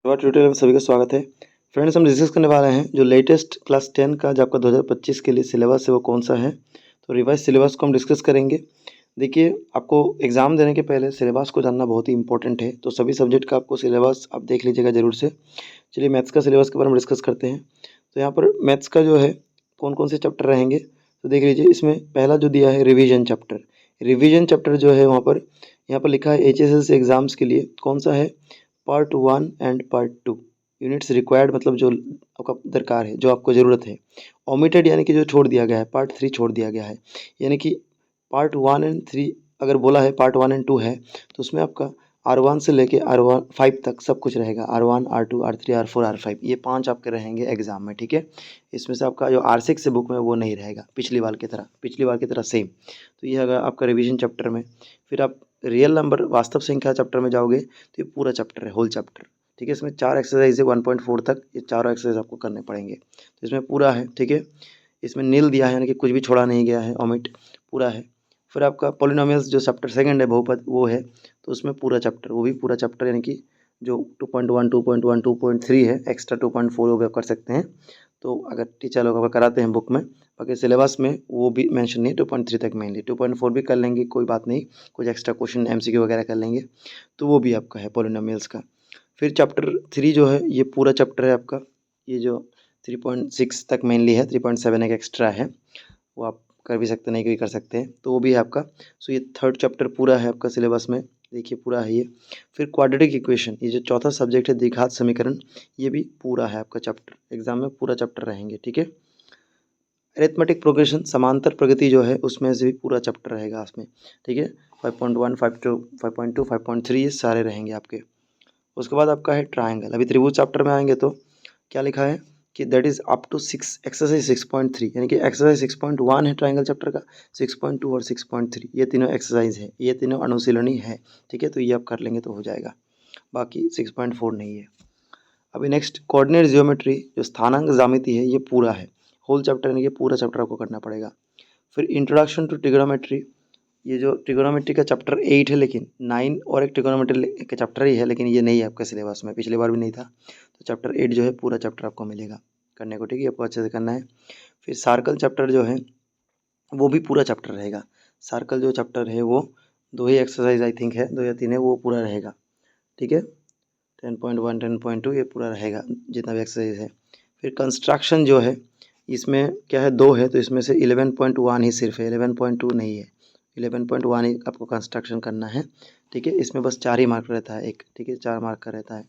Tutorial में सभी का स्वागत है। फ्रेंड्स, हम डिस्कस करने वाले हैं जो लेटेस्ट क्लास 10 का जो आपका 2025 के लिए सिलेबस है वो कौन सा है। तो रिवाइज सिलेबस को हम डिस्कस करेंगे। देखिए, आपको एग्ज़ाम देने के पहले सिलेबस को जानना बहुत ही इंपॉर्टेंट है, तो सभी सब्जेक्ट का आपको सिलेबस आप देख लीजिएगा ज़रूर से। चलिए मैथ्स का सिलेबस के बारे में डिस्कस करते हैं। तो यहाँ पर मैथ्स का जो है कौन कौन से चैप्टर रहेंगे तो देख लीजिए। इसमें पहला जो दिया है रिवीजन चैप्टर। रिवीजन चैप्टर जो है वहाँ पर यहाँ पर लिखा है HSLC एग्ज़ाम्स के लिए कौन सा है, part 1 and part 2 units required, मतलब जो आपका दरकार है, जो आपको ज़रूरत है। ओमिटेड यानी कि जो छोड़ दिया गया है, पार्ट 3 छोड़ दिया गया है। यानी कि पार्ट 1 एंड 3 अगर बोला है, पार्ट 1 एंड 2 है तो उसमें आपका R1 से लेके R5 तक सब कुछ रहेगा। R1 R2 R3 R4 R5 ये 5 आपके रहेंगे एग्जाम में, ठीक है। इसमें से आपका जो R6 से बुक में वो नहीं रहेगा, पिछली बार की तरह सेम। तो ये अगर आपका रिवीजन चैप्टर में। फिर आप रियल नंबर वास्तव संख्या चैप्टर में जाओगे तो ये पूरा चैप्टर है, होल चैप्टर, ठीक है। इसमें 4 एक्सरसाइज है 1.4 तक, ये चारों एक्सरसाइज आपको करने पड़ेंगे। तो इसमें पूरा है, ठीक है। इसमें नील दिया है यानी कि कुछ भी छोड़ा नहीं गया है, ओमिट पूरा है। फिर आपका पॉलिनोमियल्स जो चैप्टर सेकंड है, बहुपद, वो है। तो उसमें पूरा चैप्टर, वो भी पूरा चैप्टर यानी कि जो 2.1 2.1 2.3 है, एक्स्ट्रा 2.4 वो भी आप कर सकते हैं। तो अगर टीचर लोग अगर कराते हैं बुक में, बाकी सिलेबस में वो भी मेंशन नहीं है। 2.3 तक मेनली, 2.4 भी कर लेंगे, कोई बात नहीं, कुछ एक्स्ट्रा क्वेश्चन MCQ वगैरह कर लेंगे। तो वो भी आपका है पॉलिनोमियल्स का। फिर चैप्टर 3 जो है ये पूरा चैप्टर है आपका। ये जो 3.6 तक मेनली है, 3.7 एक एक्स्ट्रा है, वो आप कर भी सकते, नहीं भी कर सकते हैं, तो वो भी है आपका। सो ये थर्ड चैप्टर पूरा है आपका सिलेबस में, देखिए पूरा है ये। फिर क्वाड्रेटिक इक्वेशन, ये जो चौथा सब्जेक्ट है, द्विघात समीकरण, ये भी पूरा है आपका चैप्टर, एग्जाम में पूरा चैप्टर रहेंगे, ठीक है। अरिथमेटिक प्रोग्रेशन, समांतर प्रगति जो है उसमें से भी पूरा चैप्टर रहेगा उसमें, ठीक है। 5.1 5.2 5.2 5.3 ये सारे रहेंगे आपके। उसके बाद आपका है ट्रायंगल। अभी त्रिभुज चैप्टर में आएंगे तो क्या लिखा है कि that is up to 6 exercise 6.3, यानी कि एक्सरसाइज 6.1 है ट्रायंगल चैप्टर का, 6.2 और 6.3 ये तीनों एक्सरसाइज है, ये तीनों अनुशीलनी है, ठीक है। तो ये आप कर लेंगे तो हो जाएगा, बाकी 6.4 नहीं है। अभी नेक्स्ट कोऑर्डिनेट जियोमेट्री, जो स्थानांक ज्यामिति है, ये पूरा है, होल चैप्टर, यानी कि पूरा चैप्टर आपको करना पड़ेगा। फिर इंट्रोडक्शन टू ट्रिग्नोमेट्री, ये जो ट्रिग्नोमेट्री का चैप्टर 8 है, लेकिन 9 और एक ट्रिग्नोमेट्री का चैप्टर ही है, लेकिन ये नहीं है आपका सिलेबस में, पिछली बार भी नहीं था। तो चैप्टर 8 जो है पूरा चैप्टर आपको मिलेगा करने को, ठीक है, आपको अच्छे से करना है। फिर सर्कल चैप्टर जो है वो भी पूरा चैप्टर रहेगा। सर्कल जो चैप्टर है वो 2 ही एक्सरसाइज आई थिंक है, 2 या 3 है, वो पूरा रहेगा, ठीक है। 10.1 10.2 ये पूरा रहेगा जितना भी एक्सरसाइज है। फिर कंस्ट्रक्शन जो है इसमें क्या है, 2 है, तो इसमें से 11.1 ही सिर्फ है, 11.2 नहीं है। 11.1 ही आपको कंस्ट्रक्शन करना है, ठीक है। इसमें बस 4 ही मार्क रहता है एक, ठीक है, 4 मार्क का रहता है।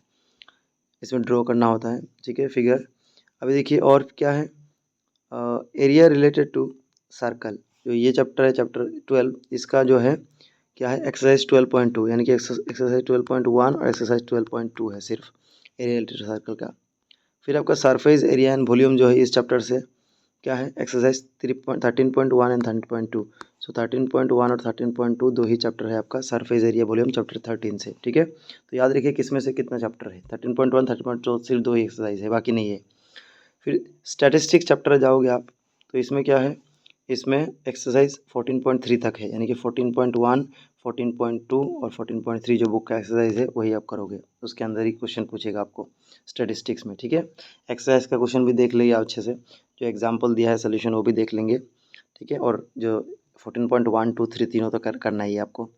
इसमें ड्रॉ करना होता है, ठीक है, फिगर। अभी देखिए और क्या है, एरिया रिलेटेड टू सर्कल, जो ये चैप्टर है, चैप्टर 12, इसका जो है क्या है, एक्सरसाइज 12.2, यानी कि एक्सरसाइज 12.1 और एक्सरसाइज 12.2 है सिर्फ एरिया रिलेटेड टू सर्कल का। फिर आपका सरफेस एरिया एंड वॉल्यूम जो है इस चैप्टर से क्या है, एक्सरसाइज 13.1 एंड 13.2। सो 13.1 और 13.2 दो ही चैप्टर है आपका सरफेस एरिया वॉल्यूम चैप्टर 13 से, ठीक है। तो याद रखिए किसमें से कितना चैप्टर है, 13.1 13.2 सिर्फ 2 ही एक्सरसाइज है, बाकी नहीं है। फिर स्टैटिस्टिक्स चैप्टर जाओगे आप तो इसमें क्या है, इसमें एक्सरसाइज 14.3 तक है, यानी कि 14.1 14.2 और 14.3 जो बुक का एक्सरसाइज है वही आप करोगे, उसके अंदर ही क्वेश्चन पूछेगा आपको स्टैटिस्टिक्स में, ठीक है। एक्सरसाइज का क्वेश्चन भी देख लीजिए अच्छे से, जो एग्जाम्पल दिया है सोल्यूशन वो भी देख लेंगे, ठीक है। और जो 14.1 2 3 तीनों तो करना ही है आपको।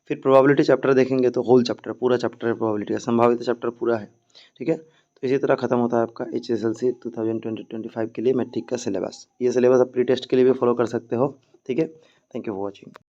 फिर प्रोबेबिलिटी चैप्टर देखेंगे तो होल चैप्टर, पूरा चैप्टर है प्रोबेबिलिटी का, संभावित चैप्टर पूरा है, ठीक है। तो इसी तरह खत्म होता है आपका HSLC 2020-25 के लिए मैट्रिक का सिलेबस। ये सिलेबस आप प्री टेस्ट के लिए भी फॉलो कर सकते हो, ठीक है। Thank you for watching.